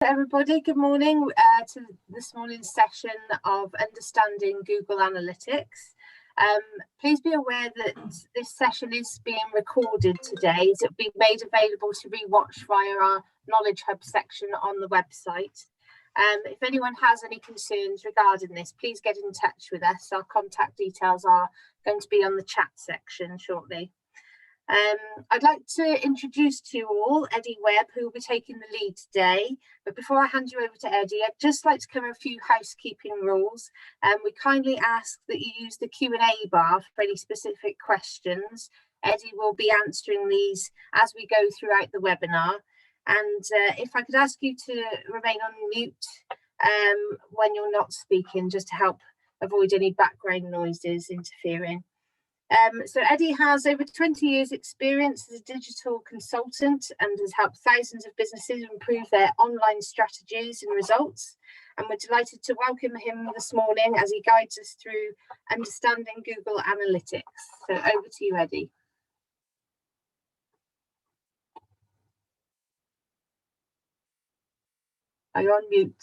Everybody, good morning to this morning's session of Understanding Google Analytics. Please be aware that this session is being recorded today. It will be made available to rewatch via our Knowledge Hub section on the website. If anyone has any concerns regarding this, please get in touch with us. Our contact details are going to be on the chat section shortly. I'd like to introduce to you all Eddie Webb, who will be taking the lead today. But before I hand you over to Eddie, I'd just like to cover a few housekeeping rules. We kindly ask that you use the Q&A bar for any specific questions. Eddie will be answering these as we go throughout the webinar. And if I could ask you to remain on mute when you're not speaking, just to help avoid any background noises interfering. So Eddie has over 20 years experience as a digital consultant and has helped thousands of businesses improve their online strategies and results. And we're delighted to welcome him this morning as he guides us through understanding Google Analytics. So over to you, Eddie. Are you on mute?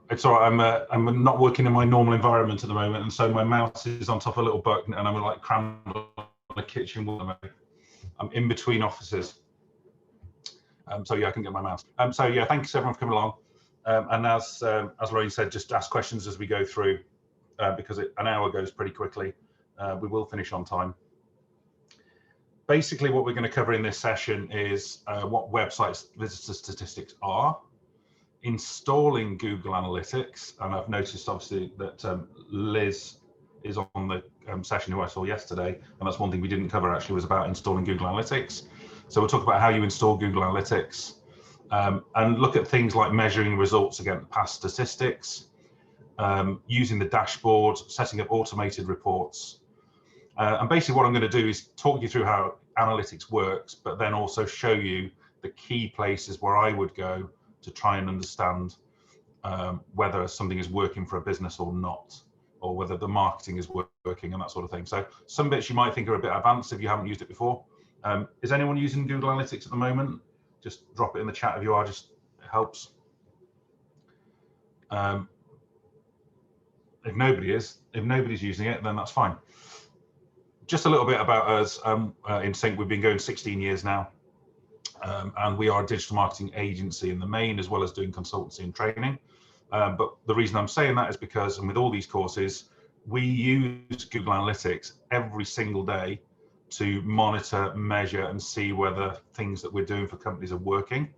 It's all right. I'm not working in my normal environment at the moment, and so my mouse is on top of a little button, and I'm like crammed on a kitchen wall. I'm in between offices, so yeah, I can get my mouse. So yeah, thanks everyone for coming along. And as Lorraine said, just ask questions as we go through, because an hour goes pretty quickly. We will finish on time. Basically, what we're going to cover in this session is what websites visitor statistics are, installing Google Analytics, and I've noticed obviously that Liz is on the session who I saw yesterday, and that's one thing we didn't cover actually, was about installing Google Analytics. So we'll talk about how you install Google Analytics, and look at things like measuring results against past statistics, using the dashboard, setting up automated reports. And basically what I'm going to do is talk you through how analytics works, but then also show you the key places where I would go to try and understand whether something is working for a business or not, or whether the marketing is working and that sort of thing. So some bits you might think are a bit advanced if you haven't used it before. Is anyone using Google Analytics at the moment? Just drop it in the chat if you are, just it helps. If nobody's using it, then that's fine. Just a little bit about us. In Sync, we've been going 16 years now. And we are a digital marketing agency in the main, as well as doing consultancy and training. But the reason I'm saying that is because, and with all these courses, we use Google Analytics every single day to monitor, measure, and see whether things that we're doing for companies are working.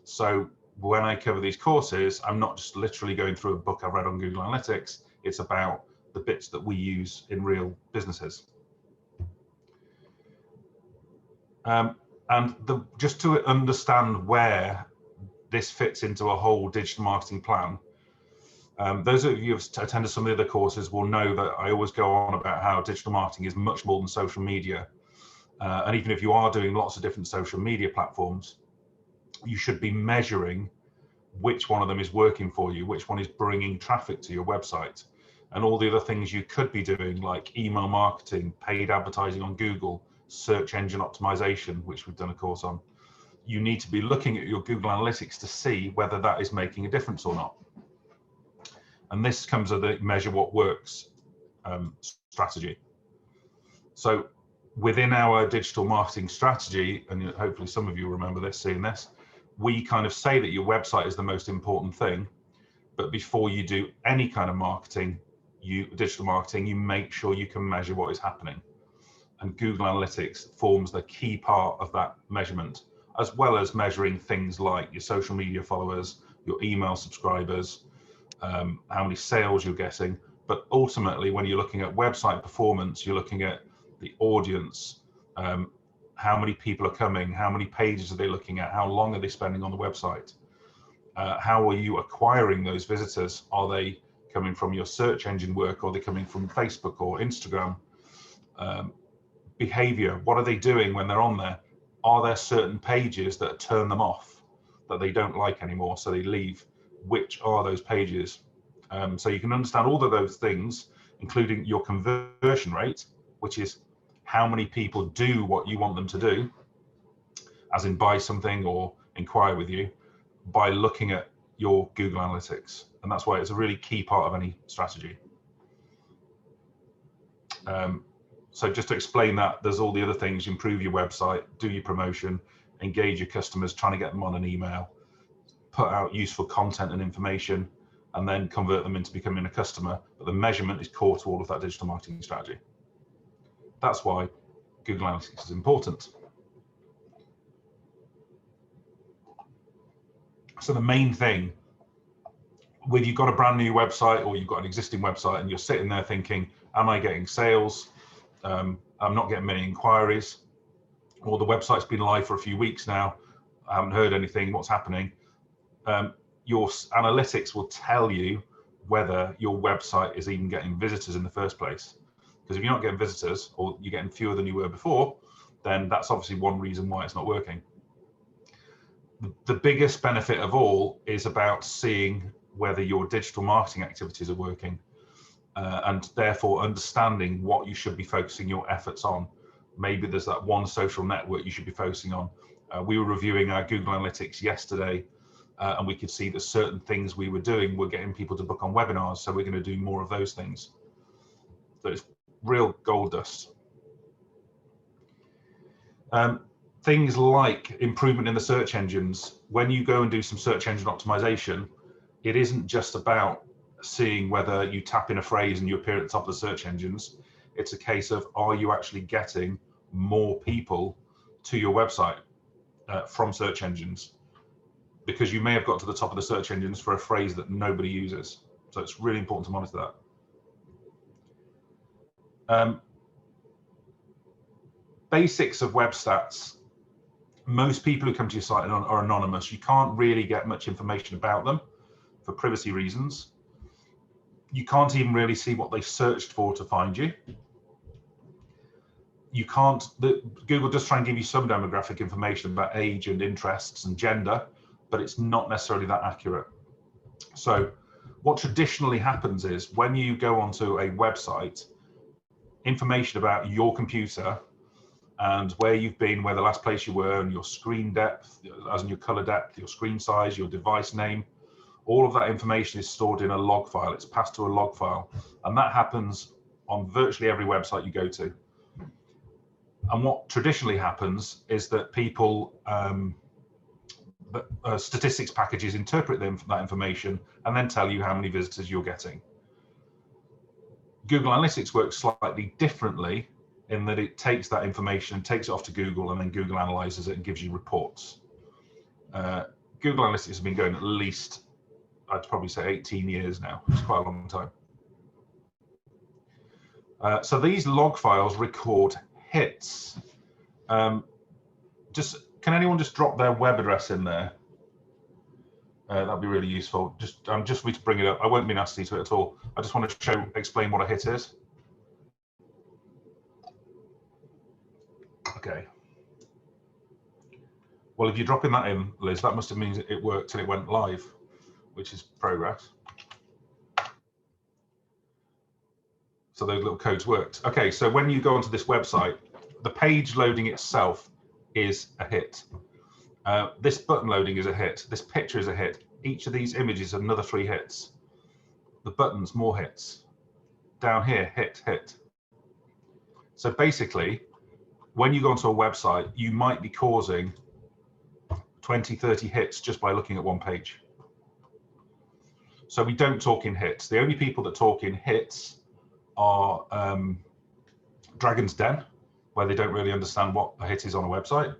So when I cover these courses, I'm not just literally going through a book I've read on Google Analytics. It's about the bits that we use in real businesses. And just to understand where this fits into a whole digital marketing plan, those of you who have attended some of the other courses will know that I always go on about how digital marketing is much more than social media. And even if you are doing lots of different social media platforms, you should be measuring which one of them is working for you, which one is bringing traffic to your website, and all the other things you could be doing, like email marketing, paid advertising on Google, search engine optimization, which we've done a course on. You need to be looking at your Google Analytics to see whether that is making a difference or not. And this comes with the measure what works strategy. So within our digital marketing strategy, and hopefully some of you remember this, seeing this, we kind of say that your website is the most important thing, but before you do any kind of marketing, digital marketing, you make sure you can measure what is happening. And Google Analytics forms the key part of that measurement, as well as measuring things like your social media followers, your email subscribers, how many sales you're getting. But ultimately, when you're looking at website performance, you're looking at the audience, how many people are coming, how many pages are they looking at, how long are they spending on the website, how are you acquiring those visitors? Are they coming from your search engine work, or are they coming from Facebook or Instagram? Behavior, what are they doing when they're on there? Are there certain pages that turn them off, that they don't like anymore, so they leave? Which are those pages? So you can understand all of those things, including your conversion rate, which is how many people do what you want them to do, as in buy something or inquire with you, by looking at your Google Analytics. And that's why it's a really key part of any strategy. So just to explain that, there's all the other things: improve your website, do your promotion, engage your customers, trying to get them on an email, put out useful content and information, and then convert them into becoming a customer. But the measurement is core to all of that digital marketing strategy. That's why Google Analytics is important. So the main thing, whether you've got a brand new website or you've got an existing website and you're sitting there thinking, am I getting sales? I'm not getting many inquiries, or the website's been live for a few weeks now, I haven't heard anything, what's happening? Your analytics will tell you whether your website is even getting visitors in the first place. Because if you're not getting visitors, or you're getting fewer than you were before, then that's obviously one reason why it's not working. The biggest benefit of all is about seeing whether your digital marketing activities are working, and therefore understanding what you should be focusing your efforts on. Maybe there's that one social network you should be focusing on. We were reviewing our Google Analytics yesterday, and we could see that certain things we were doing were getting people to book on webinars, so we're going to do more of those things. So it's real gold dust. Things like improvement in the search engines. When you go and do some search engine optimization, it isn't just about seeing whether you tap in a phrase and you appear at the top of the search engines. It's a case of, are you actually getting more people to your website from search engines? Because you may have got to the top of the search engines for a phrase that nobody uses. So it's really important to monitor that. Basics of web stats. Most people who come to your site are anonymous. You can't really get much information about them for privacy reasons. You can't even really see what they searched for to find you. You can't, Google does try and give you some demographic information about age and interests and gender, but it's not necessarily that accurate. So what traditionally happens is when you go onto a website, information about your computer and where you've been, where the last place you were, and your screen depth, as in your color depth, your screen size, your device name, all of that information is stored in a log file. It's passed to a log file, and that happens on virtually every website you go to. And what traditionally happens is that people, statistics packages interpret that information and then tell you how many visitors you're getting. Google Analytics works slightly differently in that it takes that information, takes it off to Google, and then Google analyzes it and gives you reports. Google Analytics has been going at least, I'd probably say 18 years now. It's quite a long time. So these log files record hits. Can anyone just drop their web address in there? That'd be really useful. Just for me to bring it up. I won't be nasty to it at all. I just want to explain what a hit is. Okay. Well, if you're dropping that in, Liz, that must have means it worked and it went live, which is progress. So those little codes worked. Okay, so when you go onto this website, the page loading itself is a hit. This button loading is a hit. This picture is a hit. Each of these images, another 3 hits. The buttons, more hits. Down here, hit, hit. So basically, when you go onto a website, you might be causing 20, 30 hits just by looking at one page. So we don't talk in hits. The only people that talk in hits are Dragon's Den, where they don't really understand what a hit is on a website,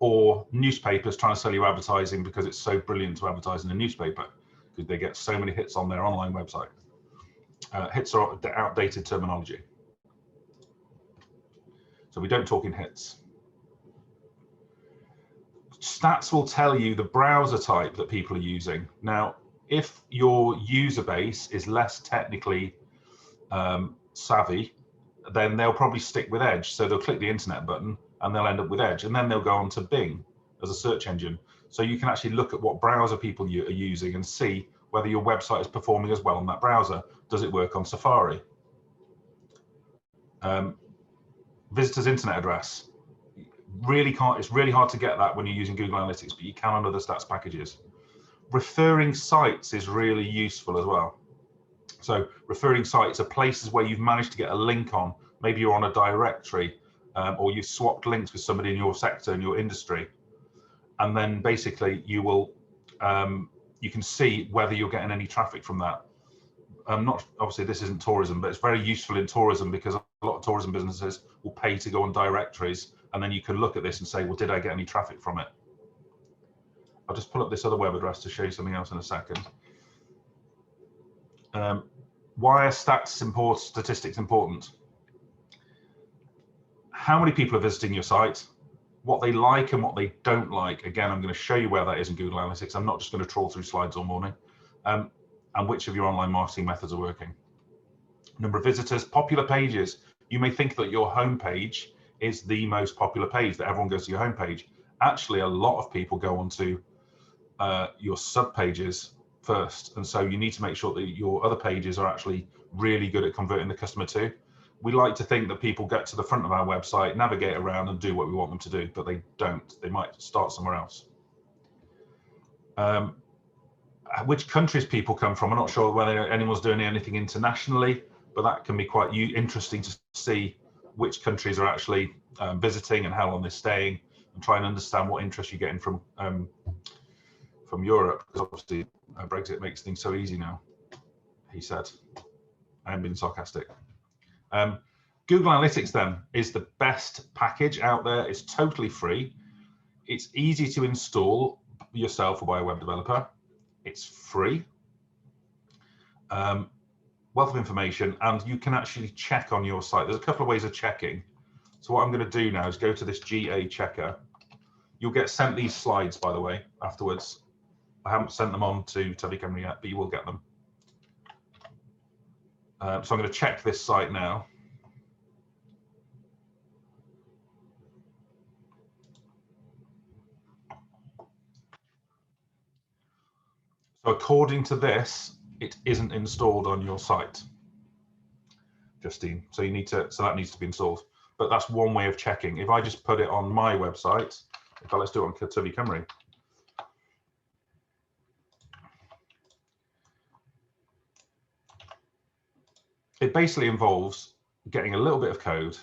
or newspapers trying to sell you advertising because it's so brilliant to advertise in a newspaper because they get so many hits on their online website. Hits are outdated terminology. So we don't talk in hits. Stats will tell you the browser type that people are using. Now, if your user base is less technically savvy, then they'll probably stick with Edge. So they'll click the internet button and they'll end up with Edge, and then they'll go on to Bing as a search engine. So you can actually look at what browser people are using and see whether your website is performing as well on that browser. Does it work on Safari? Visitor's internet address. It's really hard to get that when you're using Google Analytics, but you can on other stats packages. Referring sites is really useful as well. So referring sites are places where you've managed to get a link on. Maybe you're on a directory, or you've swapped links with somebody in your sector, in your industry. And then basically you will, you can see whether you're getting any traffic from that. Not obviously this isn't tourism, but it's very useful in tourism because a lot of tourism businesses will pay to go on directories, and then you can look at this and say, well, did I get any traffic from it? I'll just pull up this other web address to show you something else in a second. Why are statistics important? How many people are visiting your site, what they like and what they don't like. Again, I'm going to show you where that is in Google Analytics. I'm not just going to trawl through slides all morning. And which of your online marketing methods are working. Number of visitors, popular pages. You may think that your homepage is the most popular page, that everyone goes to your homepage. Actually, a lot of people go onto your sub pages first, and so you need to make sure that your other pages are actually really good at converting the customer to. We like to think that people get to the front of our website, navigate around and do what we want them to do, but they don't. They might start somewhere else. Which countries people come from, I'm not sure whether anyone's doing anything internationally, but that can be quite interesting to see which countries are actually visiting and how long they're staying, and try and understand what interest you're getting from Europe, because obviously Brexit makes things so easy now, he said. I am being sarcastic. Google Analytics then is the best package out there. It's totally free. It's easy to install yourself or by a web developer. It's free, wealth of information, and you can actually check on your site. There's a couple of ways of checking. So what I'm going to do now is go to this GA checker. You'll get sent these slides, by the way, afterwards. I haven't sent them on to Tyfu Cymru yet, but you will get them. So I'm going to check this site now. So according to this, it isn't installed on your site, Justine. So that needs to be installed. But that's one way of checking. If I just put it on my website, let's do it on Tyfu Cymru. It basically involves getting a little bit of code,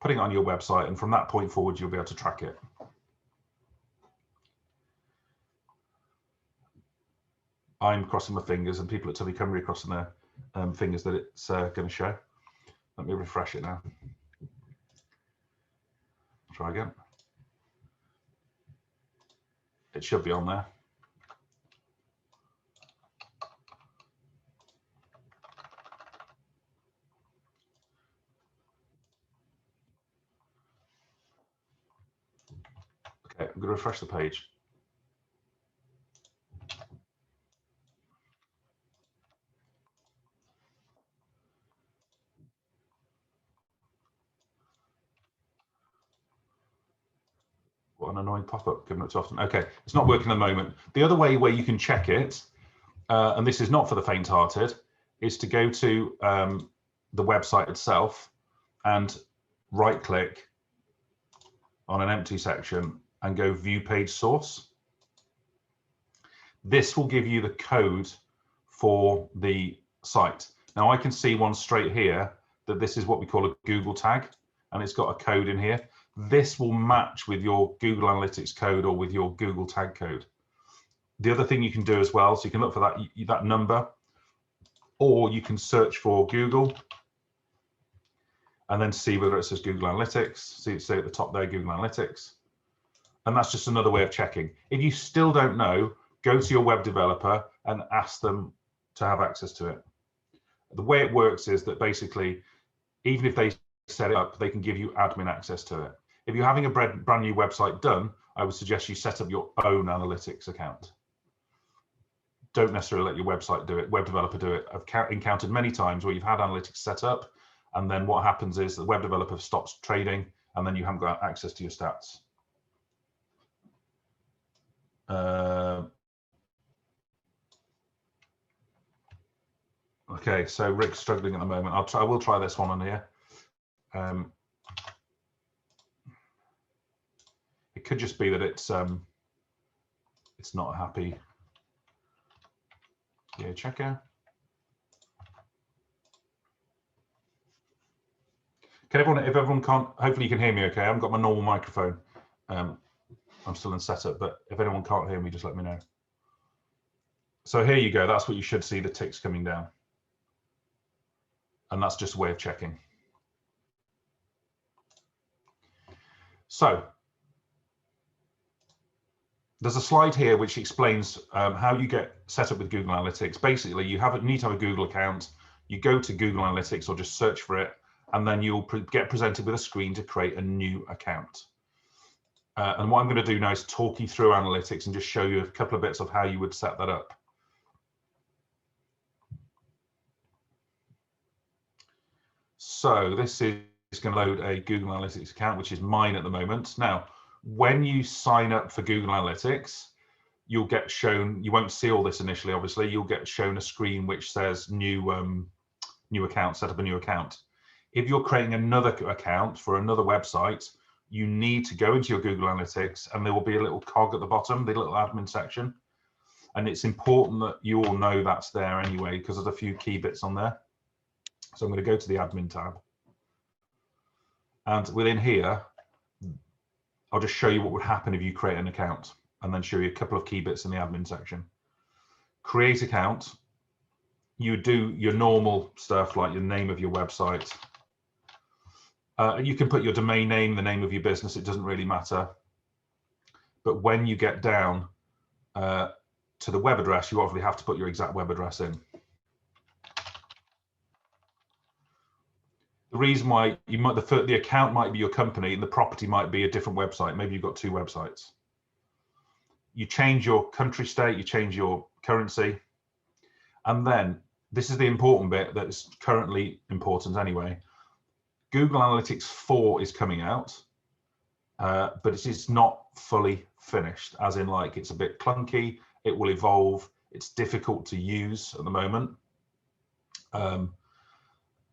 putting it on your website, and from that point forward, you'll be able to track it. I'm crossing my fingers, and people at Tyfu Cymru are crossing their fingers that it's going to show. Let me refresh it now. Try again. It should be on there. Okay, I'm going to refresh the page. What an annoying pop-up, given it too often. Okay, it's not working at the moment. The other way where you can check it, and this is not for the faint-hearted, is to go to the website itself and right-click on an empty section and go View Page Source. This will give you the code for the site. Now I can see one straight here that this is what we call a Google tag, and it's got a code in here. This will match with your Google Analytics code or with your Google tag code. The other thing you can do as well, so you can look for that number, or you can search for Google and then see whether it says Google Analytics. See at the top there, Google Analytics. And that's just another way of checking. If you still don't know, go to your web developer and ask them to have access to it. The way it works is that basically, even if they set it up, they can give you admin access to it. If you're having a brand new website done, I would suggest you set up your own analytics account. Don't necessarily let your website do it, web developer do it. I've encountered many times where you've had analytics set up, and then what happens is the web developer stops trading, and then you haven't got access to your stats. Okay, so Rick's struggling at the moment. I will try this one on here. it could just be that it's not a happy checker. Can everyone, if everyone can't, hopefully you can hear me okay. I haven't got my normal microphone. I'm still in setup, but if anyone can't hear me, just let me know. So here you go, that's what you should see, the ticks coming down. And that's just a way of checking. So there's a slide here which explains how you get set up with Google Analytics. Basically, you need to have a Google account. You go to Google Analytics or just search for it, and then you'll get presented with a screen to create a new account. And what I'm going to do now is talk you through analytics and just show you a couple of bits of how you would set that up. So this is going to load a Google Analytics account, which is mine at the moment. Now, when you sign up for Google Analytics, you'll get shown, you won't see all this initially, obviously, you'll get shown a screen which says new account, set up a new account. If you're creating another account for another website, you need to go into your Google Analytics and there will be a little cog at the bottom, the little admin section. And it's important that you all know that's there anyway, because there's a few key bits on there. So I'm going to go to the admin tab. And within here, I'll just show you what would happen if you create an account and then show you a couple of key bits in the admin section. Create account. You do your normal stuff like your name of your website. You can put your domain name, the name of your business, it doesn't really matter. But when you get down to the web address, you obviously have to put your exact web address in. The reason why you might, the account might be your company and the property might be a different website. Maybe you've got two websites. You change your country state, you change your currency. And then this is the important bit that's currently important anyway. Google Analytics 4 is coming out, but it is not fully finished, as in like it's a bit clunky, it will evolve, it's difficult to use at the moment.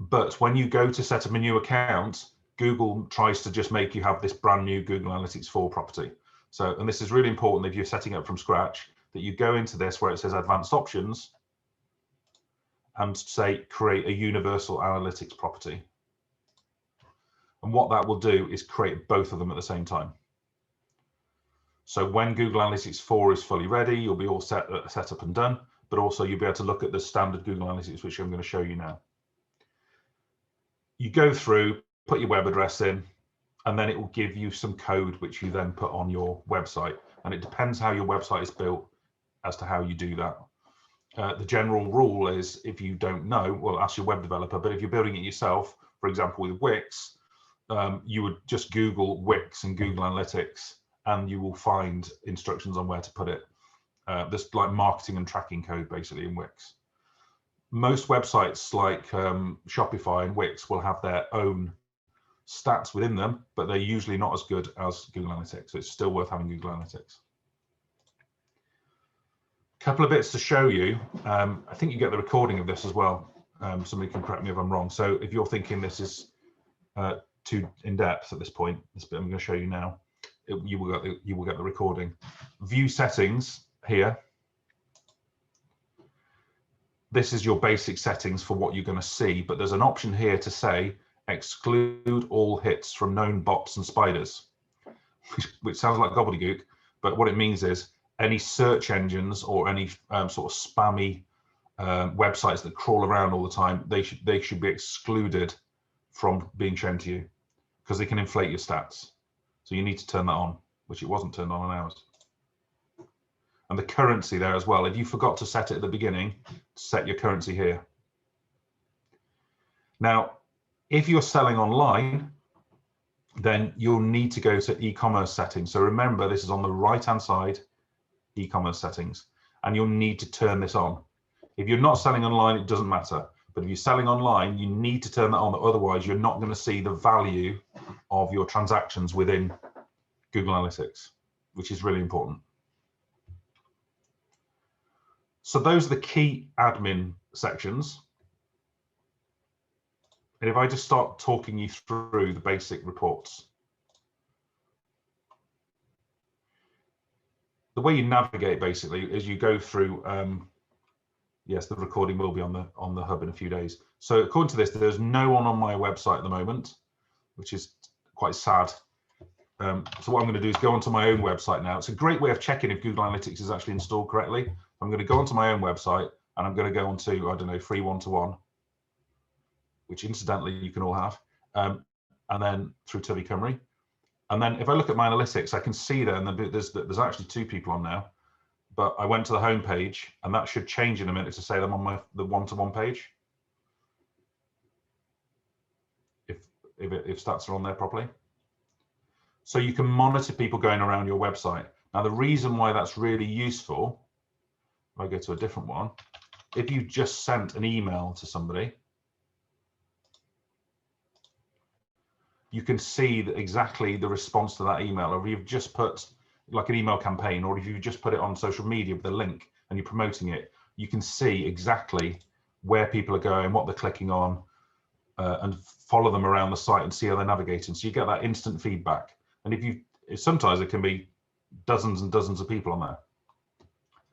But when you go to set up a new account, Google tries to just make you have this brand new Google Analytics 4 property. So, and this is really important if you're setting up from scratch, that you go into this where it says advanced options and say create a universal analytics property. And what that will do is create both of them at the same time. So when Google Analytics 4 is fully ready, you'll be all set up and done, but also you'll be able to look at the standard Google Analytics, which I'm going to show you now. You go through, put your web address in, and then it will give you some code which you then put on your website. And it depends how your website is built as to how you do that. The general rule is if you don't know, well, ask your web developer, but if you're building it yourself, for example, with Wix, you would just Google Wix and Google Analytics, and you will find instructions on where to put it. There's like marketing and tracking code basically in Wix. Most websites like Shopify and Wix will have their own stats within them, but they're usually not as good as Google Analytics. So it's still worth having Google Analytics. A couple of bits to show you. I think you get the recording of this as well. Somebody can correct me if I'm wrong. So if you're thinking this is too in depth at this point, this bit I'm going to show you now, you will get the recording. View settings here. This is your basic settings for what you're going to see, but there's an option here to say exclude all hits from known bots and spiders, which sounds like gobbledygook, but what it means is any search engines or any sort of spammy websites that crawl around all the time, they should be excluded from being shown to you because they can inflate your stats. So you need to turn that on, which it wasn't turned on ours. And the currency there as well. If you forgot to set it at the beginning, set your currency here. Now, if you're selling online, then you'll need to go to e-commerce settings. So remember, this is on the right-hand side, e-commerce settings, and you'll need to turn this on. If you're not selling online, it doesn't matter. But if you're selling online, you need to turn that on. Otherwise, you're not going to see the value of your transactions within Google Analytics, which is really important. So those are the key admin sections. And if I just start talking you through the basic reports. the way you navigate basically is you go through, yes, the recording will be on the hub in a few days. So according to this, there's no one on my website at the moment, which is quite sad. So what I'm going to do is go onto my own website now. It's a great way of checking if Google Analytics is actually installed correctly. I'm going to go onto my own website and I'm going to go onto, I don't know, free one-to-one, which incidentally you can all have, and then through Tyfu Cymru. And then if I look at my analytics, I can see there, and there's actually 2 people on now, but I went to the home page and that should change in a minute to say I'm on the one-to-one page. If stats are on there properly. So you can monitor people going around your website. Now, the reason why that's really useful, if I go to a different one, if you just sent an email to somebody, you can see exactly the response to that email, or if you've just put like an email campaign, or if you just put it on social media with a link and you're promoting it, you can see exactly where people are going, what they're clicking on, and follow them around the site and see how they're navigating. So you get that instant feedback. And sometimes it can be dozens and dozens of people on there.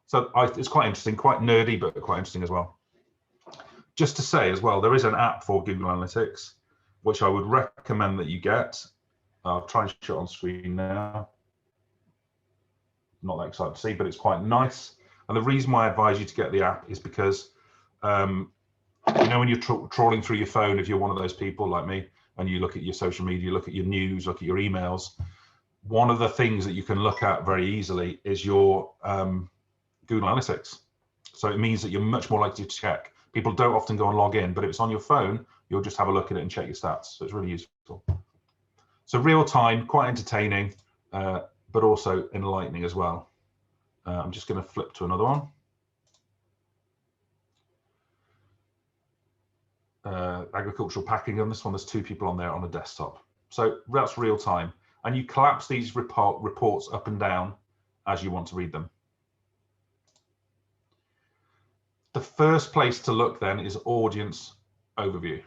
So it's quite interesting, quite nerdy, but quite interesting as well. Just to say as well, there is an app for Google Analytics, which I would recommend that you get. I'll try and show it on screen now. Not that excited to see, but it's quite nice. And the reason why I advise you to get the app is because, you know, when you're trawling through your phone, if you're one of those people like me, and you look at your social media, look at your news, look at your emails, one of the things that you can look at very easily is your Google Analytics. So it means that you're much more likely to check. People don't often go and log in, but if it's on your phone, you'll just have a look at it and check your stats. So it's really useful. So real time, quite entertaining, but also enlightening as well. I'm just going to flip to another one. Agricultural packing. On this one, there's 2 people on there on a desktop. So that's real time. And you collapse these reports up and down as you want to read them. The first place to look then is audience overview.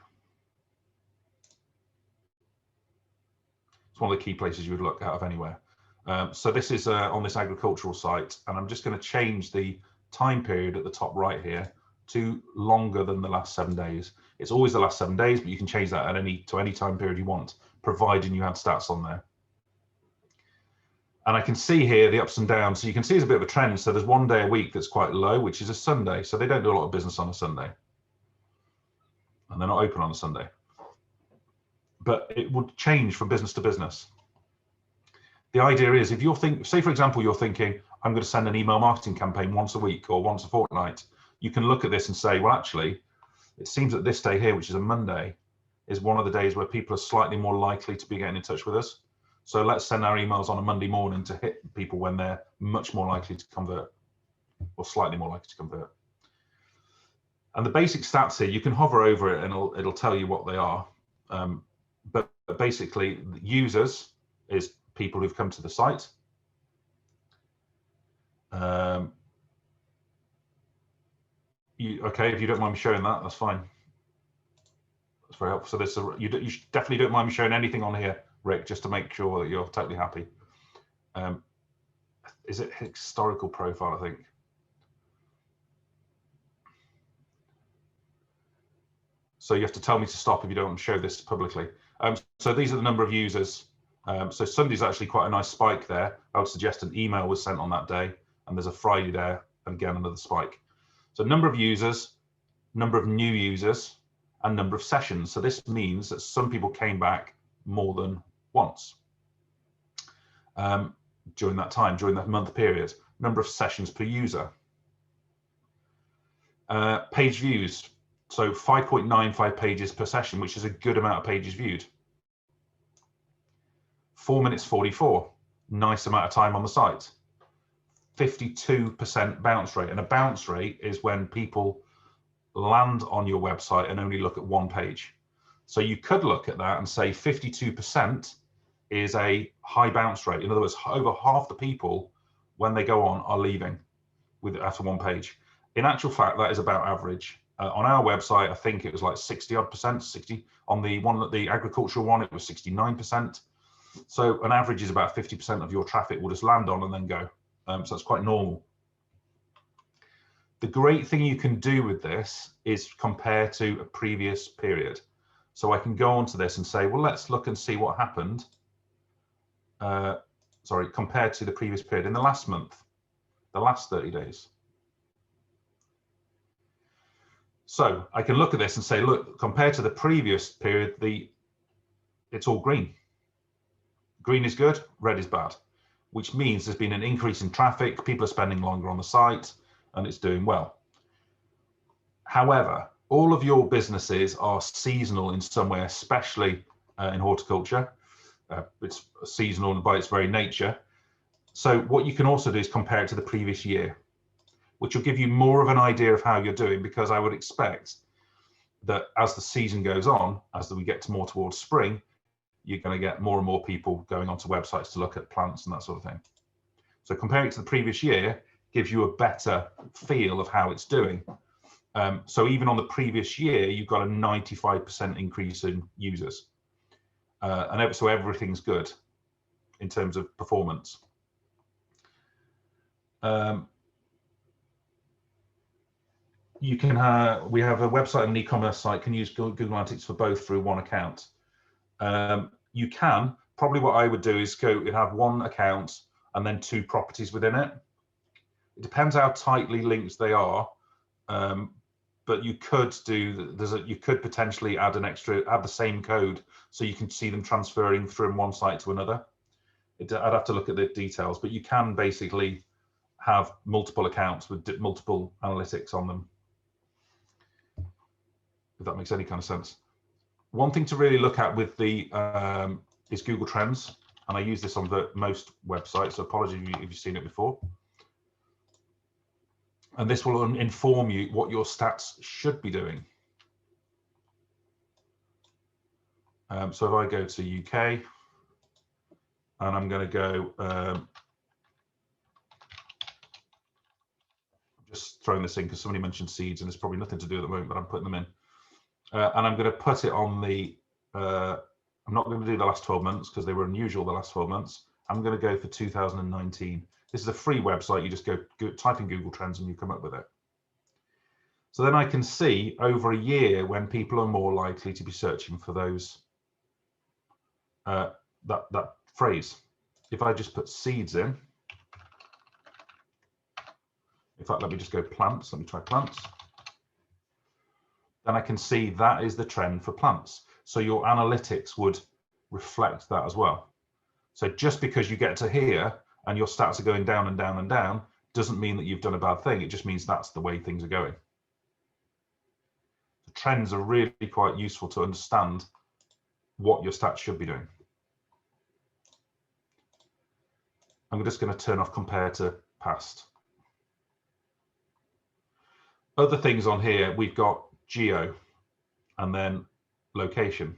It's one of the key places you would look out of anywhere. So this is on this agricultural site, and I'm just going to change the time period at the top right here to longer than the last 7 days. It's always the last 7 days, but you can change that at any time period you want, providing you have stats on there. And I can see here the ups and downs. So you can see there's a bit of a trend. So there's 1 day a week that's quite low, which is a Sunday. So they don't do a lot of business on a Sunday. And they're not open on a Sunday. But it would change from business to business. The idea is if you're say for example, you're thinking, I'm going to send an email marketing campaign once a week or once a fortnight. You can look at this and say, well, actually, it seems that this day here, which is a Monday, is one of the days where people are slightly more likely to be getting in touch with us. So let's send our emails on a Monday morning to hit people when they're much more likely to convert, or slightly more likely to convert. And the basic stats here, you can hover over it and it'll tell you what they are. But basically, users is people who've come to the site. Okay, if you don't mind me showing that, that's fine. That's very helpful. So you definitely don't mind me showing anything on here, Rick, just to make sure that you're totally happy. Is it historical profile, I think? So you have to tell me to stop if you don't show this publicly. So these are the number of users. So Sunday's actually quite a nice spike there. I would suggest an email was sent on that day, and there's a Friday there, and again, another spike. So number of users, number of new users, and number of sessions. So this means that some people came back more than once during that time, during that month period. Number of sessions per user. Page views. So 5.95 pages per session, which is a good amount of pages viewed. 4 minutes 44, nice amount of time on the site. 52% bounce rate, and a bounce rate is when people land on your website and only look at one page. So you could look at that and say 52% is a high bounce rate. In other words, over half the people when they go on are leaving after one page. In actual fact, that is about average. On our website, I think it was like 60% 60. On the agricultural one, it was 69%. So an average is about 50% of your traffic will just land on and then go. So that's quite normal. The great thing you can do with this is compare to a previous period. So I can go onto this and say, well, let's look and see what happened. Compared to the previous period in the last month, the last 30 days. So I can look at this and say, look, compared to the previous period, it's all green. Green is good, red is bad, which means there's been an increase in traffic, people are spending longer on the site, and it's doing well. However, all of your businesses are seasonal in some way, especially in horticulture. It's seasonal by its very nature. So what you can also do is compare it to the previous year, which will give you more of an idea of how you're doing, because I would expect that as the season goes on, as we get more towards spring, you're going to get more and more people going onto websites to look at plants and that sort of thing. So comparing it to the previous year gives you a better feel of how it's doing. So even on the previous year, you've got a 95% increase in users. So everything's good in terms of performance. We have a website and an e-commerce site, can use Google Analytics for both through one account. You can, probably what I would do is have one account and then 2 properties within it. It depends how tightly linked they are, but you could potentially add the same code so you can see them transferring from one site to another. I'd have to look at the details, but you can basically have multiple accounts with multiple analytics on them, if that makes any kind of sense. One thing to really look at with the is Google Trends, and I use this on most websites, so apologies if you've seen it before. And this will inform you what your stats should be doing. So if I go to UK, and I'm going to go, just throwing this in because somebody mentioned seeds, and there's probably nothing to do at the moment, but I'm putting them in. And I'm going to put it on the, I'm not going to do the last 12 months because they were unusual the last 12 months. I'm going to go for 2019. This is a free website. You just go type in Google Trends and you come up with it. So then I can see over a year when people are more likely to be searching for those, that phrase. If I just put seeds in, in fact, let me just go plants. Let me try plants. Then I can see that is the trend for plants. So your analytics would reflect that as well. So just because you get to here and your stats are going down and down and down, doesn't mean that you've done a bad thing. It just means that's the way things are going. The trends are really quite useful to understand what your stats should be doing. I'm just going to turn off compare to past. Other things on here, we've got geo and then location.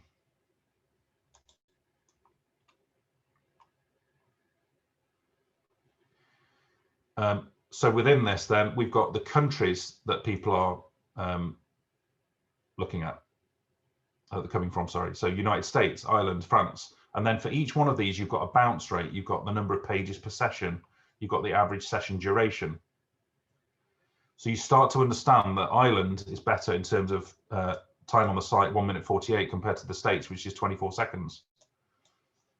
So within this, then we've got the countries that people are looking at, coming from, sorry. So United States, Ireland, France. And then for each one of these, you've got a bounce rate, you've got the number of pages per session, you've got the average session duration. So you start to understand that Ireland is better in terms of time on the site, 1 minute 48 compared to the States, which is 24 seconds.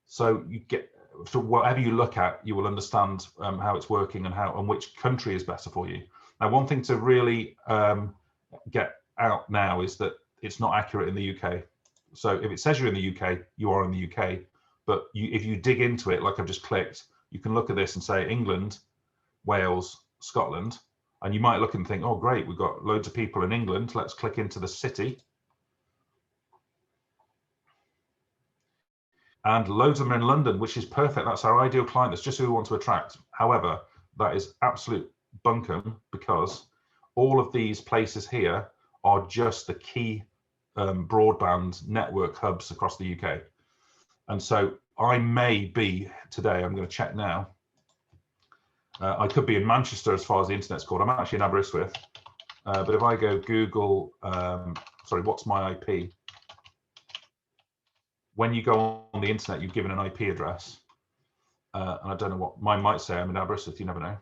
So you get, so whatever you look at, you will understand how it's working and which country is better for you. Now, one thing to really get out now is that it's not accurate in the UK. So if it says you're in the UK, you are in the UK. But if you dig into it, like I've just clicked, you can look at this and say England, Wales, Scotland, and you might look and think, oh, great, we've got loads of people in England. Let's click into the city. And loads of them are in London, which is perfect. That's our ideal client. That's just who we want to attract. However, that is absolute bunkum because all of these places here are just the key broadband network hubs across the UK. And so I may be today, I'm going to check now. I could be in Manchester as far as the internet's called. I'm actually in Aberystwyth. But if I go Google, sorry, what's my IP? When you go on the internet, you're given an IP address. and I don't know what mine might say. I'm in Aberystwyth, you never know.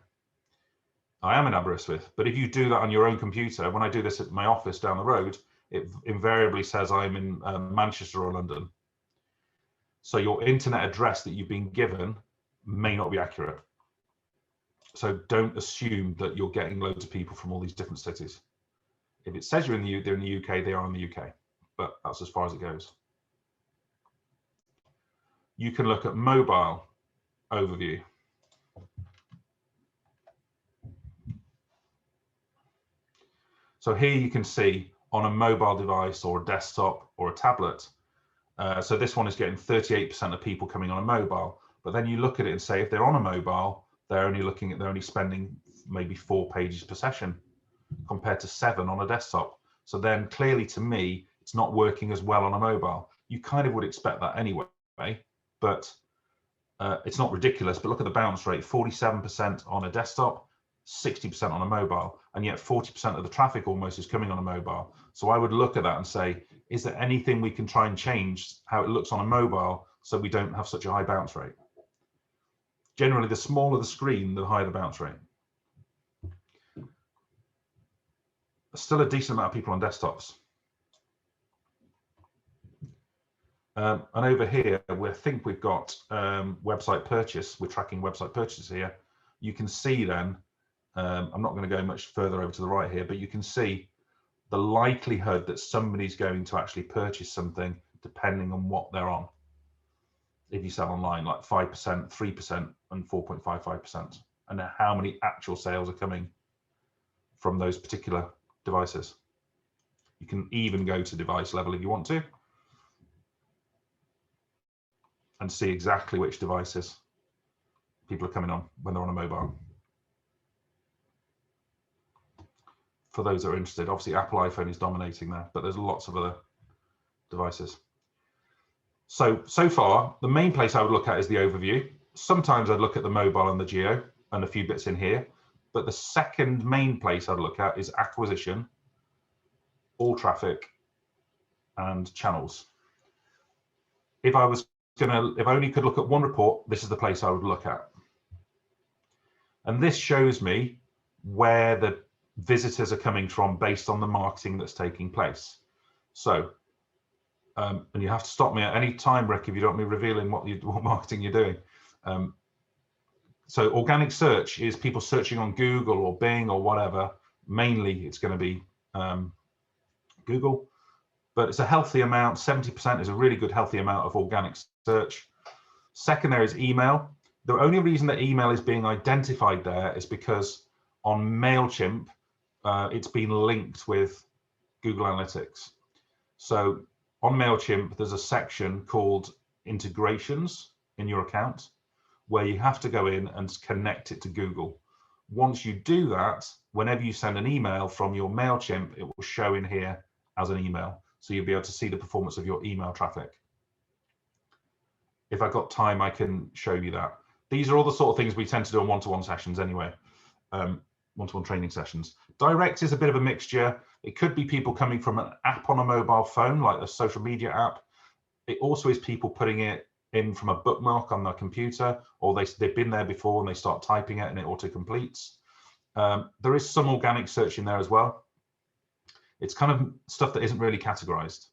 I am in Aberystwyth, but if you do that on your own computer, when I do this at my office down the road, it invariably says I'm in Manchester or London. So your internet address that you've been given may not be accurate. So don't assume that you're getting loads of people from all these different cities. If it says they're in the UK, they are in the UK, but that's as far as it goes. You can look at mobile overview. So here you can see on a mobile device or a desktop or a tablet. So this one is getting 38% of people coming on a mobile, but then you look at it and say, if they're on a mobile, they're only spending maybe 4 pages per session compared to 7 on a desktop. So then clearly to me, it's not working as well on a mobile. You kind of would expect that anyway, but it's not ridiculous. But look at the bounce rate, 47% on a desktop, 60% on a mobile, and yet 40% of the traffic almost is coming on a mobile. So I would look at that and say, is there anything we can try and change how it looks on a mobile so we don't have such a high bounce rate? Generally, the smaller the screen, the higher the bounce rate. Still a decent amount of people on desktops. And over here, we think we've got website purchase. We're tracking website purchases here. You can see then, I'm not going to go much further over to the right here, but you can see the likelihood that somebody's going to actually purchase something depending on what they're on. If you sell online, like 5%, 3%, and 4.55%, and how many actual sales are coming from those particular devices. You can even go to device level if you want to and see exactly which devices people are coming on when they're on a mobile. For those that are interested, obviously Apple iPhone is dominating there, but there's lots of other devices. So far, the main place I would look at is the overview. Sometimes I'd look at the mobile and the geo and a few bits in here, but the second main place I'd look at is acquisition, all traffic, and channels. If I only could look at one report, this is the place I would look at. And this shows me where the visitors are coming from based on the marketing that's taking place. So, and you have to stop me at any time, Rick, if you don't want me revealing what marketing you're doing. So organic search is people searching on Google or Bing or whatever. Mainly it's going to be Google, but it's a healthy amount. 70% is a really good healthy amount of organic search. Second there is email. The only reason that email is being identified there is because on MailChimp, it's been linked with Google Analytics. So on MailChimp, there's a section called integrations in your account where you have to go in and connect it to Google. Once you do that, whenever you send an email from your MailChimp, it will show in here as an email. So you'll be able to see the performance of your email traffic. If I've got time, I can show you that. These are all the sort of things we tend to do on one-to-one sessions anyway, one-to-one training sessions. Direct is a bit of a mixture. It could be people coming from an app on a mobile phone, like a social media app. It also is people putting it in from a bookmark on their computer, or they've been there before and they start typing it and it auto-completes. There is some organic search in there as well. It's kind of stuff that isn't really categorized.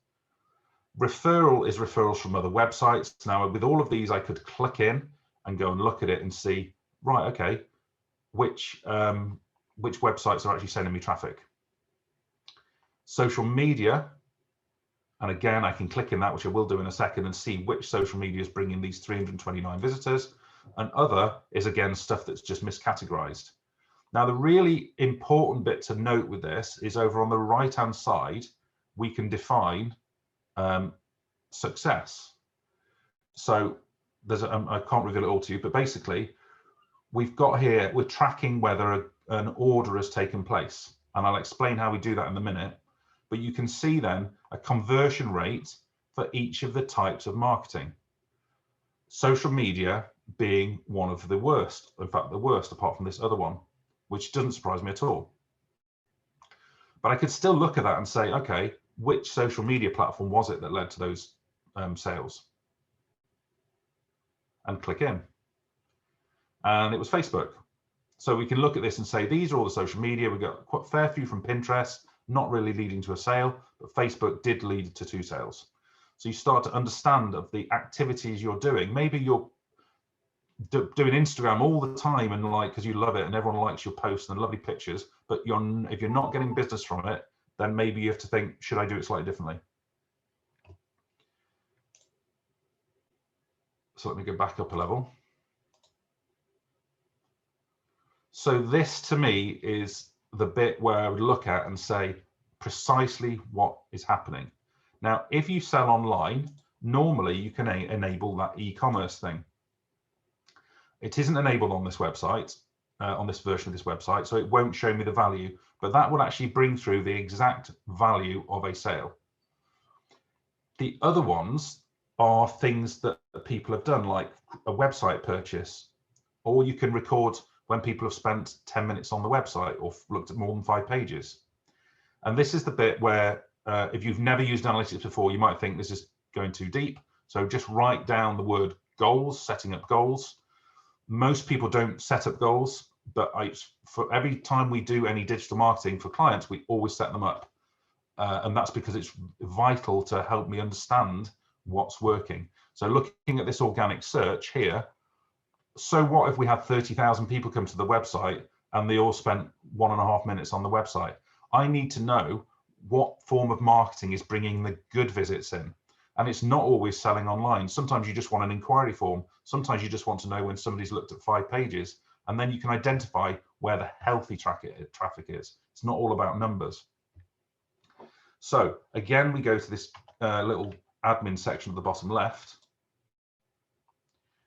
Referral is referrals from other websites. Now, with all of these, I could click in and go and look at it and see, right, okay, which websites are actually sending me traffic. Social media, and again, I can click in that, which I will do in a second, and see which social media is bringing these 329 visitors. And other is, again, stuff that's just miscategorized. Now, the really important bit to note with this is over on the right-hand side, we can define success. So there's I can't reveal it all to you, but basically, we've got here, we're tracking whether an order has taken place. And I'll explain how we do that in a minute. But you can see then a conversion rate for each of the types of marketing. Social media being one of the worst, in fact, the worst apart from this other one, which doesn't surprise me at all. But I could still look at that and say, okay, which social media platform was it that led to those sales? And click in. and it was Facebook. So we can look at this and say, these are all the social media. We got quite a fair few from Pinterest, not really leading to a sale, but Facebook did lead to 2 sales. So you start to understand of the activities you're doing. Maybe you're doing Instagram all the time and like, because you love it and everyone likes your posts and lovely pictures, but if you're not getting business from it, then maybe you have to think, should I do it slightly differently? So let me go back up a level. So this to me is the bit where I would look at and say precisely what is happening. Now, if you sell online, normally you can enable that e-commerce thing. It isn't enabled on this website, on this version of this website, so it won't show me the value, but that will actually bring through the exact value of a sale. The other ones are things that people have done, like a website purchase, or you can record when people have spent 10 minutes on the website or looked at more than 5 pages. And this is the bit where if you've never used analytics before, you might think this is going too deep. So just write down the word goals, setting up goals. Most people don't set up goals, but for every time we do any digital marketing for clients, we always set them up. And that's because it's vital to help me understand what's working. So looking at this organic search here, so what if we had 30,000 people come to the website and they all spent 1.5 minutes on the website? I need to know what form of marketing is bringing the good visits in. And it's not always selling online. Sometimes you just want an inquiry form. Sometimes you just want to know when somebody's looked at 5 pages, and then you can identify where the healthy traffic is. It's not all about numbers. So again, we go to this little admin section at the bottom left.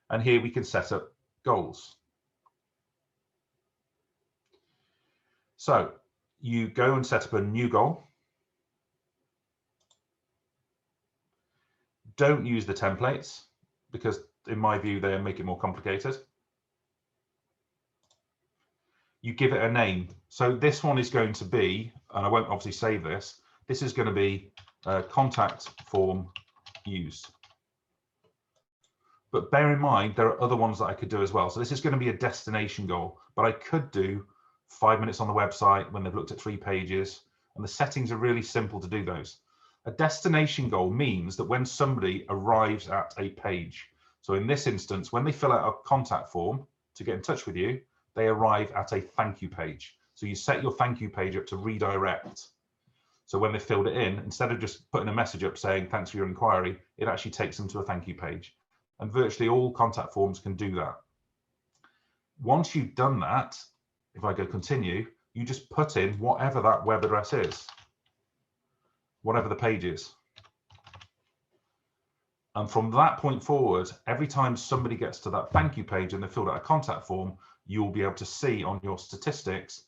And here we can set up goals. So you go and set up a new goal. Don't use the templates because in my view, they make it more complicated. You give it a name. So this one is going to be, and I won't obviously save this, this is going to be contact form used. But bear in mind, there are other ones that I could do as well. So this is going to be a destination goal, but I could do 5 minutes on the website when they've looked at 3 pages. And the settings are really simple to do those. A destination goal means that when somebody arrives at a page, so in this instance, when they fill out a contact form to get in touch with you, they arrive at a thank you page. So you set your thank you page up to redirect. So when they filled it in, instead of just putting a message up saying, thanks for your inquiry, it actually takes them to a thank you page. And virtually all contact forms can do that. Once you've done that, if I go continue, you just put in whatever that web address is, whatever the page is. And from that point forward, every time somebody gets to that thank you page and they filled out a contact form, you'll be able to see on your statistics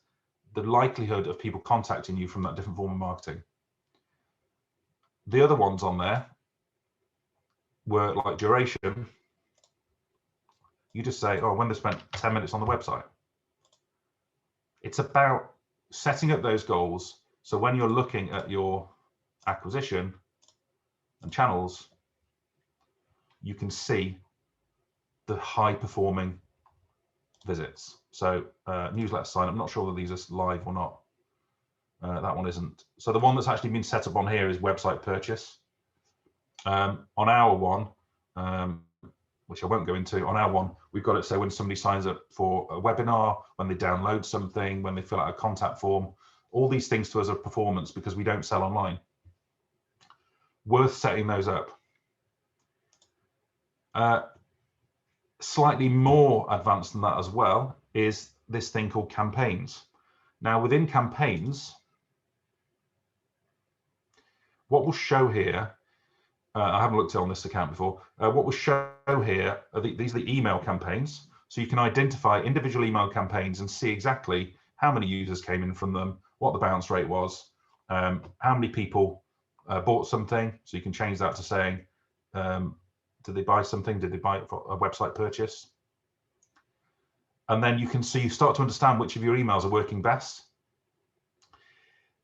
the likelihood of people contacting you from that different form of marketing. The other ones on there were like duration. You just say, oh, when they spent 10 minutes on the website. It's about setting up those goals. So when you're looking at your acquisition and channels, you can see the high performing visits. So newsletter sign, I'm not sure that these are live or not. That one isn't. So the one that's actually been set up on here is website purchase. On our one, which I won't go into, on our one, we've got it so when somebody signs up for a webinar, when they download something, when they fill out a contact form, all these things to us are performance because we don't sell online. Worth setting those up. Slightly more advanced than that as well is this thing called campaigns. Now within campaigns, what will show here, I haven't looked at it on this account before, what will show here are these are the email campaigns. So you can identify individual email campaigns and see exactly how many users came in from them, what the bounce rate was, how many people bought something. So you can change that to saying, did they buy something? Did they buy it for a website purchase? And then you can see, you start to understand which of your emails are working best.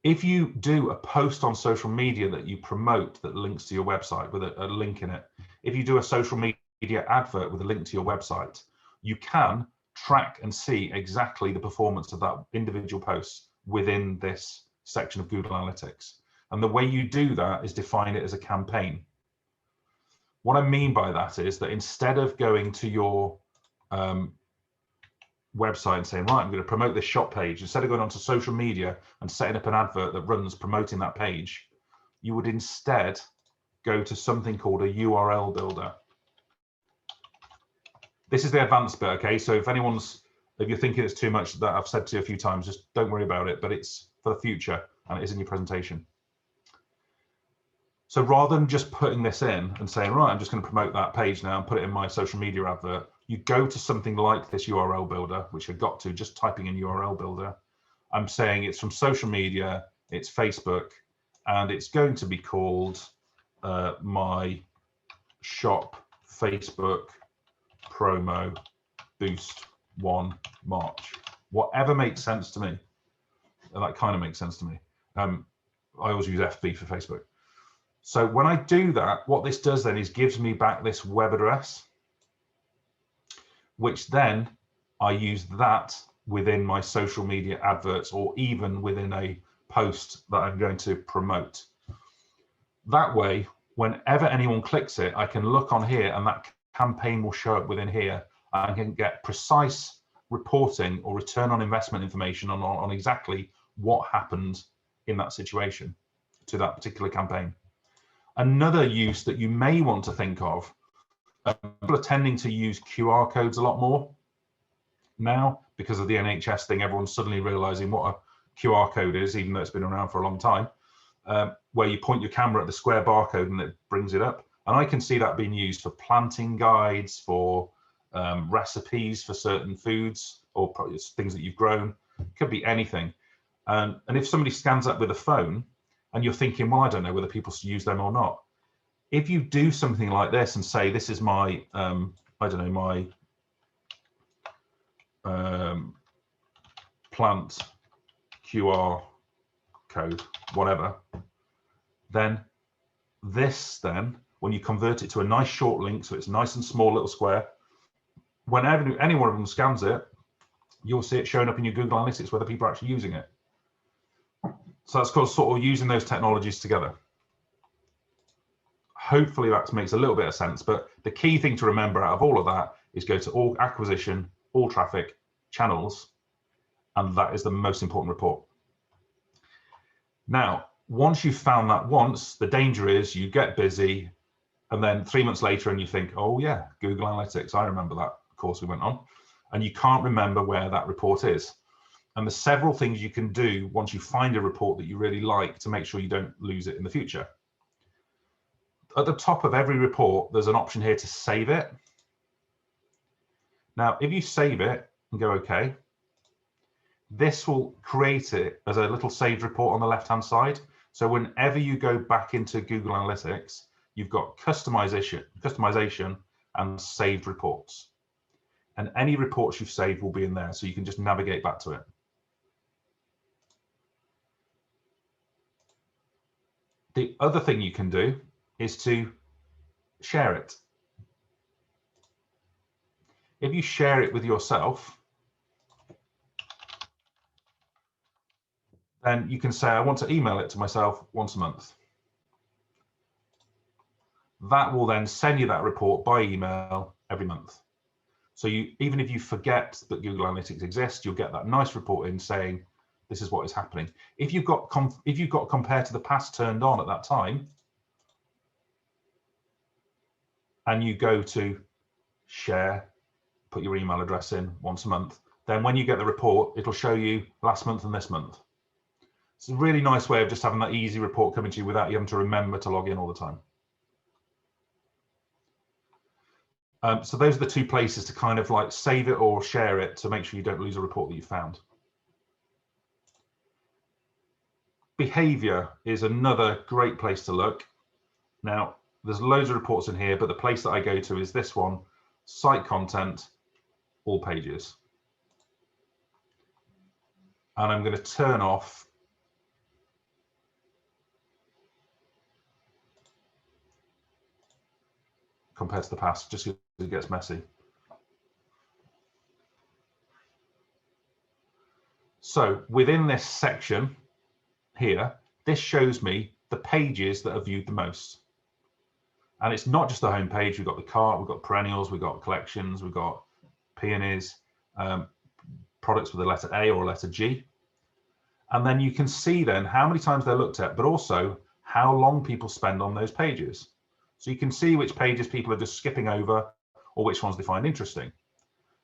If you do a post on social media that you promote that links to your website with a link in it, if you do a social media advert with a link to your website, you can track and see exactly the performance of that individual post within this section of Google Analytics. And the way you do that is define it as a campaign. What I mean by that is that instead of going to your website and saying, right, I'm going to promote this shop page, instead of going onto social media and setting up an advert that runs promoting that page, you would instead go to something called a URL builder. This is the advanced bit, okay? So if you're thinking it's too much that I've said to you a few times, just don't worry about it, but it's for the future and it is in your presentation. So rather than just putting this in and saying, right, I'm just going to promote that page now and put it in my social media advert, you go to something like this URL builder, which I got to just typing in URL builder. I'm saying it's from social media, it's Facebook, and it's going to be called my shop Facebook promo boost 1 March. Whatever makes sense to me. And that kind of makes sense to me. I always use FB for Facebook. So when I do that, what this does then is gives me back this web address, which then I use that within my social media adverts or even within a post that I'm going to promote. That way, whenever anyone clicks it, I can look on here and that campaign will show up within here. I can get precise reporting or return on investment information on exactly what happened in that situation to that particular campaign. Another use that you may want to think of, people are tending to use QR codes a lot more now because of the NHS thing. Everyone's suddenly realizing what a QR code is, even though it's been around for a long time, where you point your camera at the square barcode and it brings it up. And I can see that being used for planting guides, for recipes for certain foods or things that you've grown. It could be anything. And if somebody scans that with a phone and you're thinking, well, I don't know whether people use them or not. If you do something like this and say, this is my, I don't know, my plant QR code, whatever, then when you convert it to a nice short link, so it's a nice and small little square, whenever any one of them scans it, you'll see it showing up in your Google Analytics whether people are actually using it. So that's called sort of using those technologies together. Hopefully that makes a little bit of sense, but the key thing to remember out of all of that is go to all acquisition, all traffic, channels, and that is the most important report. Now, once you've found that once, the danger is you get busy and then 3 months later and you think, oh yeah, Google Analytics, I remember that course we went on, and you can't remember where that report is. And there's several things you can do once you find a report that you really like to make sure you don't lose it in the future. At the top of every report, there's an option here to save it. Now, if you save it and go OK, this will create it as a little saved report on the left-hand side. So whenever you go back into Google Analytics, you've got customization and saved reports. And any reports you've saved will be in there, so you can just navigate back to it. The other thing you can do is to share it. If you share it with yourself, then you can say, I want to email it to myself once a month. That will then send you that report by email every month. So even if you forget that Google Analytics exists, you'll get that nice report in saying, this is what is happening. If you've got compare to the past turned on at that time, and you go to share, put your email address in once a month, then when you get the report, it'll show you last month and this month. It's a really nice way of just having that easy report coming to you without you having to remember to log in all the time. So those are the two places to kind of like save it or share it to make sure you don't lose a report that you found. Behavior is another great place to look. Now, there's loads of reports in here, but the place that I go to is this one, site content, all pages. And I'm going to turn off compared to the past, just because it gets messy. So within this section here, this shows me the pages that are viewed the most. And it's not just the home page. We've got the cart, we've got perennials, we've got collections, we've got peonies, products with a letter A or a letter G. And then you can see then how many times they're looked at, but also how long people spend on those pages. So you can see which pages people are just skipping over or which ones they find interesting.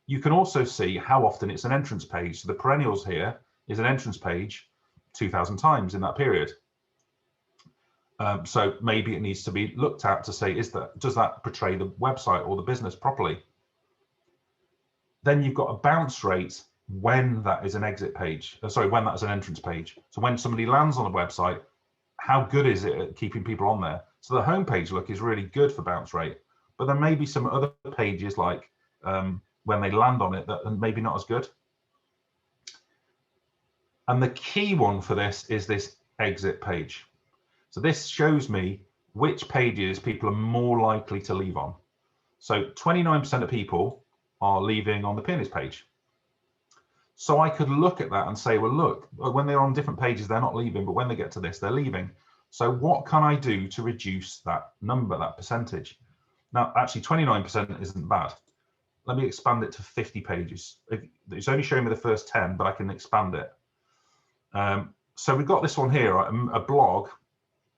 You can also see how often it's an entrance page. So the perennials here is an entrance page 2,000 times in that period. So maybe it needs to be looked at to say, does that portray the website or the business properly? Then you've got a bounce rate when that is an exit page. When that is an entrance page. So when somebody lands on a website, how good is it at keeping people on there? So the homepage look is really good for bounce rate, but there may be some other pages like when they land on it that are maybe not as good. And the key one for this is this exit page. So this shows me which pages people are more likely to leave on. So 29% of people are leaving on the peonies page. So I could look at that and say, well, look, when they're on different pages, they're not leaving, but when they get to this, they're leaving. So what can I do to reduce that number, that percentage? Now, actually 29% isn't bad. Let me expand it to 50 pages. It's only showing me the first 10, but I can expand it. So we've got this one here, a blog.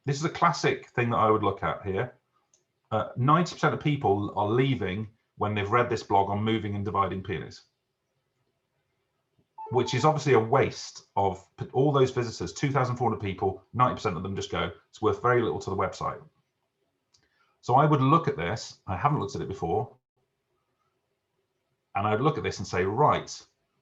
This is a classic thing that I would look at here. 90% of people are leaving when they've read this blog on moving and dividing peonies, which is obviously a waste of all those visitors, 2,400 people, 90% of them just go, it's worth very little to the website. So I would look at this, I haven't looked at it before, and I'd look at this and say, right,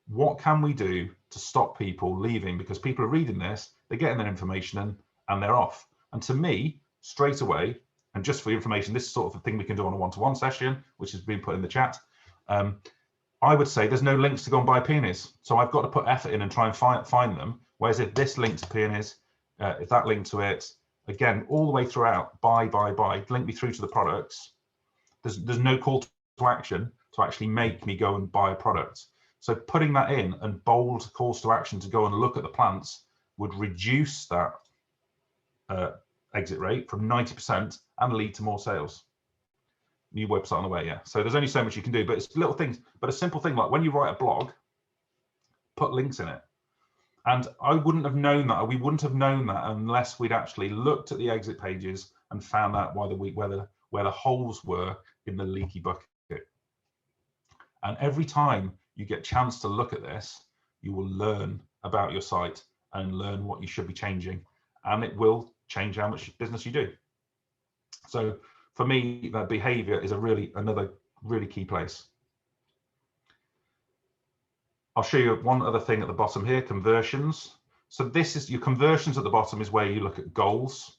what can we do to stop people leaving? Because people are reading this, they're getting their information in, and they're off. And to me, straight away, and just for your information, this is sort of a thing we can do on a one-to-one session, which has been put in the chat. I would say there's no links to go and buy peonies. So I've got to put effort in and try and find them. Whereas if this link to peonies, if that link to it, again, all the way throughout, buy, link me through to the products. There's no call to action to actually make me go and buy a product. So putting that in and bold calls to action to go and look at the plants would reduce that exit rate from 90% and lead to more sales. New website on the way, yeah. So there's only so much you can do, but it's little things. But a simple thing like when you write a blog, put links in it. And I wouldn't have known that, or we wouldn't have known that unless we'd actually looked at the exit pages and found out where the holes were in the leaky bucket. And every time you get a chance to look at this, you will learn about your site and learn what you should be changing, and it will change how much business you do. So for me, that behavior is another really key place. I'll show you one other thing at the bottom here, conversions. So this is your conversions at the bottom is where you look at goals.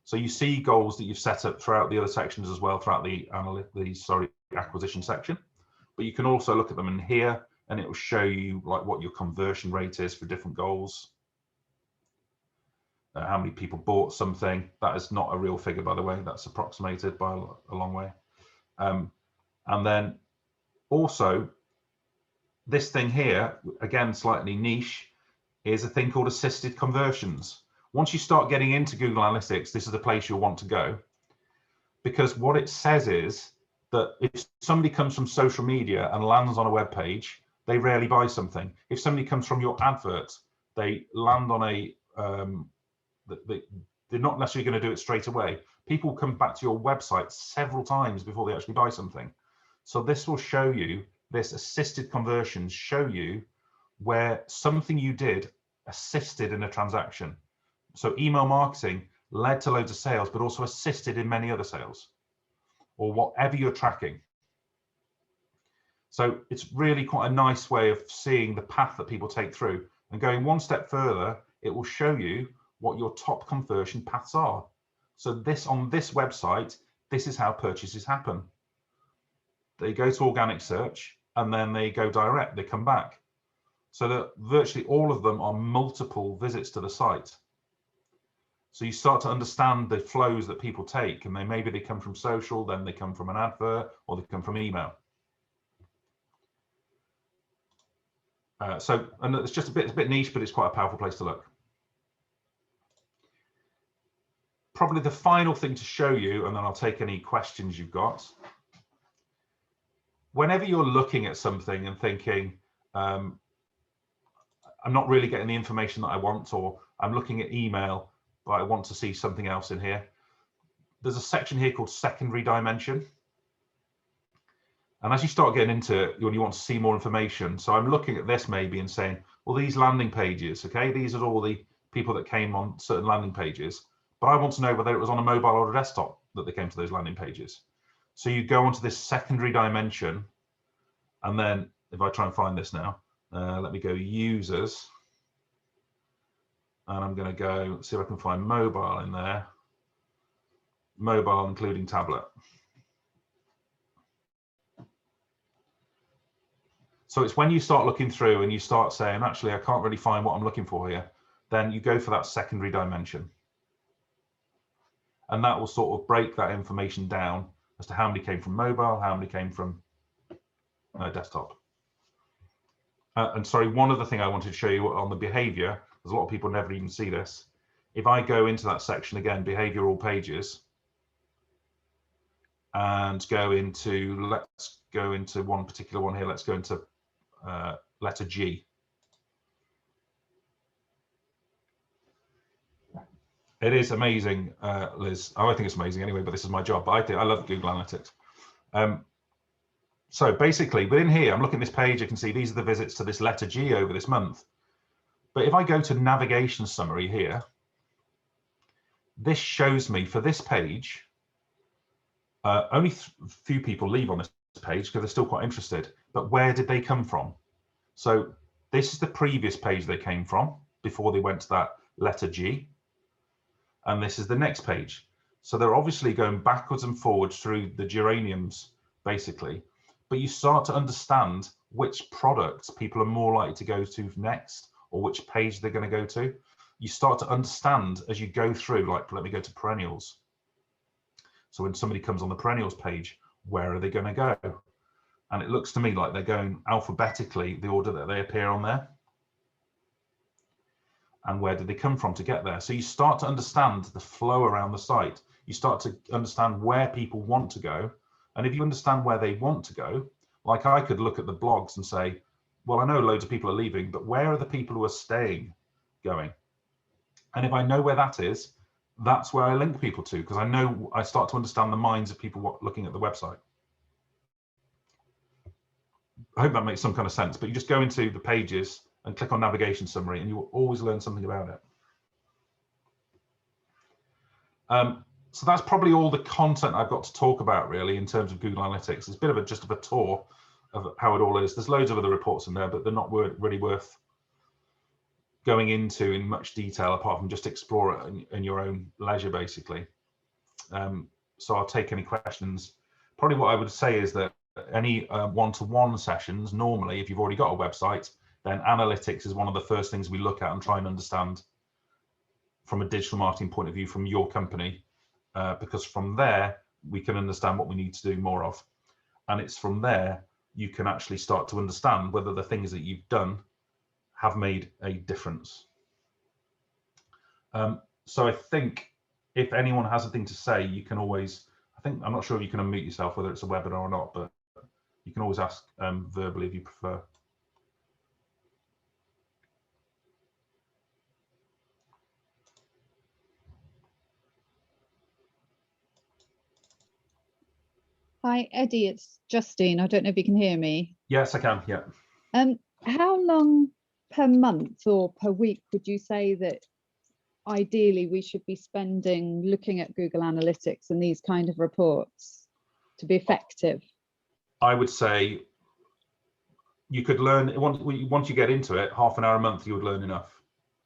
So you see goals that you've set up throughout the other sections as well, throughout the acquisition section. But you can also look at them in here, and it will show you like what your conversion rate is for different goals. How many people bought something. That is not a real figure, by the way. That's approximated by a long way. And then also this thing here, again, slightly niche, is a thing called assisted conversions. Once you start getting into Google Analytics, this is the place you'll want to go, because what it says is that if somebody comes from social media and lands on a web page, they rarely buy something. If somebody comes from your advert, they land on a they're not necessarily going to do it straight away. People come back to your website several times before they actually buy something. So this will show you, this assisted conversions show you where something you did assisted in a transaction. So email marketing led to loads of sales, but also assisted in many other sales, or whatever you're tracking. So it's really quite a nice way of seeing the path that people take through. And going one step further, it will show you what your top conversion paths are. So this, on this website, this is how purchases happen. They go to organic search and then they go direct, they come back. So that virtually all of them are multiple visits to the site. So you start to understand the flows that people take, and maybe they come from social, then they come from an advert, or they come from email. And it's just it's a bit niche, but it's quite a powerful place to look. Probably the final thing to show you, and then I'll take any questions you've got. Whenever you're looking at something and thinking, I'm not really getting the information that I want, or I'm looking at email, but I want to see something else in here, there's a section here called secondary dimension. And as you start getting into it, you want to see more information. So I'm looking at this maybe and saying, well, these landing pages, okay, these are all the people that came on certain landing pages, but I want to know whether it was on a mobile or a desktop that they came to those landing pages. So you go onto this secondary dimension, and then if I try and find this now, let me go users, and I'm going to go see if I can find mobile in there, mobile including tablet. So it's when you start looking through and you start saying, actually, I can't really find what I'm looking for here, then you go for that secondary dimension. And that will sort of break that information down as to how many came from mobile, how many came from desktop. And sorry, one other thing I wanted to show you on the behavior, because a lot of people never even see this. If I go into that section again, behavior all pages, and go into, let's go into one particular one here, let's go into letter G. It is amazing, Liz. I think it's amazing anyway, but this is my job. But I love Google Analytics. So basically, within here, I'm looking at this page. You can see these are the visits to this letter G over this month. But if I go to navigation summary here, this shows me for this page, only few people leave on this page because they're still quite interested. But where did they come from? So this is the previous page they came from before they went to that letter G. And this is the next page. So they're obviously going backwards and forwards through the geraniums, basically. But you start to understand which products people are more likely to go to next, or which page they're going to go to. You start to understand as you go through, like, let me go to perennials. So when somebody comes on the perennials page, where are they going to go? And it looks to me like they're going alphabetically, the order that they appear on there. And where did they come from to get there? So you start to understand the flow around the site. You start to understand where people want to go. And if you understand where they want to go, like I could look at the blogs and say, well, I know loads of people are leaving, but where are the people who are staying going? And if I know where that is, that's where I link people to, because I know I start to understand the minds of people looking at the website. I hope that makes some kind of sense, but you just go into the pages and click on navigation summary and you will always learn something about it. So that's probably all the content I've got to talk about really in terms of Google Analytics. It's a bit of just a tour of how it all is. There's loads of other reports in there, but they're not really worth going into in much detail apart from just explore it in your own leisure, basically. So I'll take any questions. Probably what I would say is that any one-to-one sessions, normally, if you've already got a website, then analytics is one of the first things we look at and try and understand from a digital marketing point of view from your company, because from there, we can understand what we need to do more of. And it's from there, you can actually start to understand whether the things that you've done have made a difference. So I think if anyone has anything to say, you can always, I'm not sure if you can unmute yourself, whether it's a webinar or not, but you can always ask verbally if you prefer. Hi, Eddie, it's Justine. I don't know if you can hear me. Yes, I can, yeah. How long per month or per week would you say that ideally we should be spending looking at Google Analytics and these kind of reports to be effective? I would say you could learn, once you get into it, half an hour a month, you would learn enough.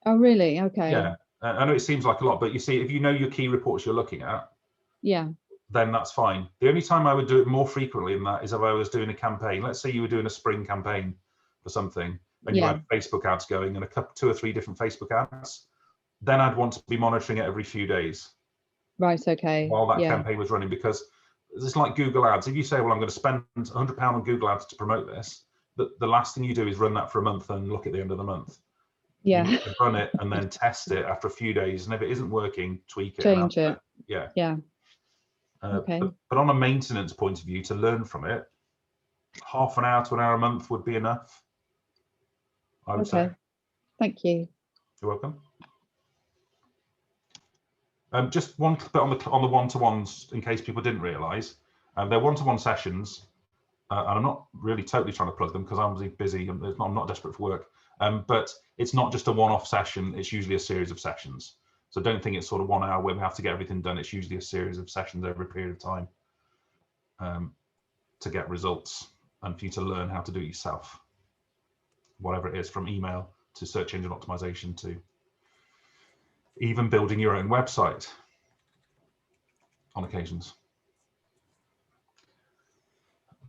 Oh, really? Okay. Yeah, I know it seems like a lot, but you see, if you know your key reports you're looking at, yeah, then that's fine. The only time I would do it more frequently than that is if I was doing a campaign. Let's say you were doing a spring campaign for something and you had Facebook ads going and two or three different Facebook ads, then I'd want to be monitoring it every few days. Right, okay. While that campaign was running, because it's like Google ads. If you say, well, I'm going to spend £100 on Google ads to promote this, the last thing you do is run that for a month and look at the end of the month. Yeah. You need to run it and then test it after a few days, and if it isn't working, tweak it. Change it. Yeah. Yeah. Okay. But on a maintenance point of view, to learn from it, half an hour to an hour a month would be enough, I would say. Thank you. You're welcome. Just one bit on the one-to-ones, in case people didn't realise, they're one-to-one sessions, and I'm not really totally trying to plug them because I'm busy and I'm not desperate for work. But it's not just a one-off session; it's usually a series of sessions. So don't think it's sort of 1 hour where we have to get everything done. It's usually a series of sessions over a period of time to get results and for you to learn how to do it yourself, whatever it is, from email to search engine optimization to even building your own website on occasions.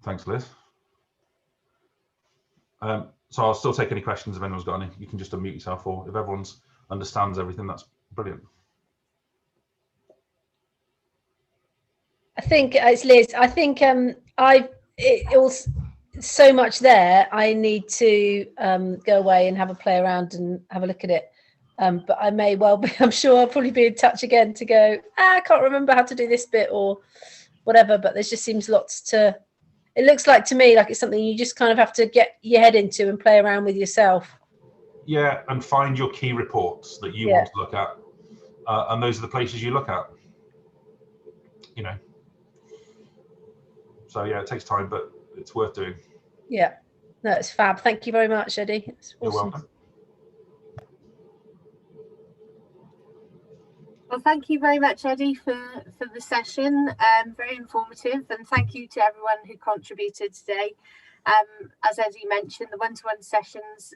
Thanks, Liz. So I'll still take any questions if anyone's got any. You can just unmute yourself, or if everyone's understands everything, that's brilliant. I think it's Liz. I think it was so much there. I need to go away and have a play around and have a look at it. But I may well be, I'm sure I'll probably be in touch again to go, I can't remember how to do this bit or whatever, but there just seems lots to, it looks like to me like it's something you just kind of have to get your head into and play around with yourself. Yeah, and find your key reports that you want to look at. And those are the places you look at, you know. So yeah, it takes time, but it's worth doing. Yeah, no, it's fab. Thank you very much, Eddie. It's awesome. You're welcome. Well, thank you very much, Eddie, for the session. Very informative, and thank you to everyone who contributed today. As Eddie mentioned, the one-to-one sessions,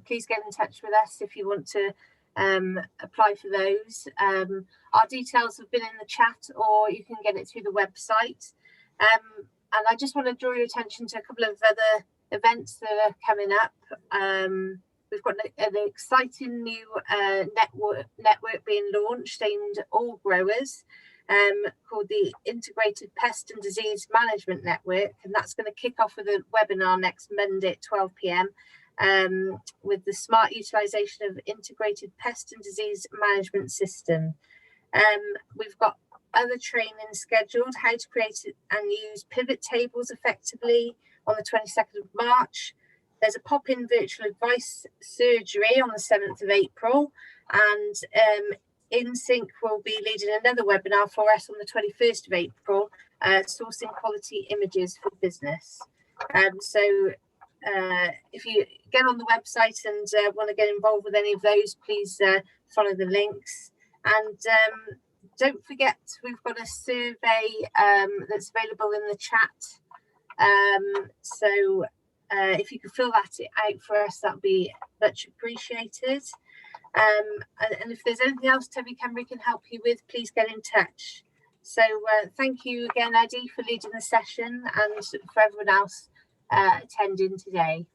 please get in touch with us if you want to apply for those. Our details have been in the chat, or you can get it through the website. And I just want to draw your attention to a couple of other events that are coming up. We've got an exciting new network being launched aimed at all growers, called the Integrated Pest and Disease Management Network, and that's going to kick off with a webinar next Monday at 12 p.m. With the smart utilisation of integrated pest and disease management system. We've got other training scheduled, how to create and use pivot tables effectively on the 22nd of March. There's a pop-in virtual advice surgery on the 7th of April, and InSync will be leading another webinar for us on the 21st of April, sourcing quality images for business. So if you get on the website and want to get involved with any of those, please follow the links. And don't forget, we've got a survey that's available in the chat. So if you could fill that out for us, that would be much appreciated. And if there's anything else Toby Cymru can help you with, please get in touch. So thank you again, Eddie, for leading the session, and for everyone else attending today.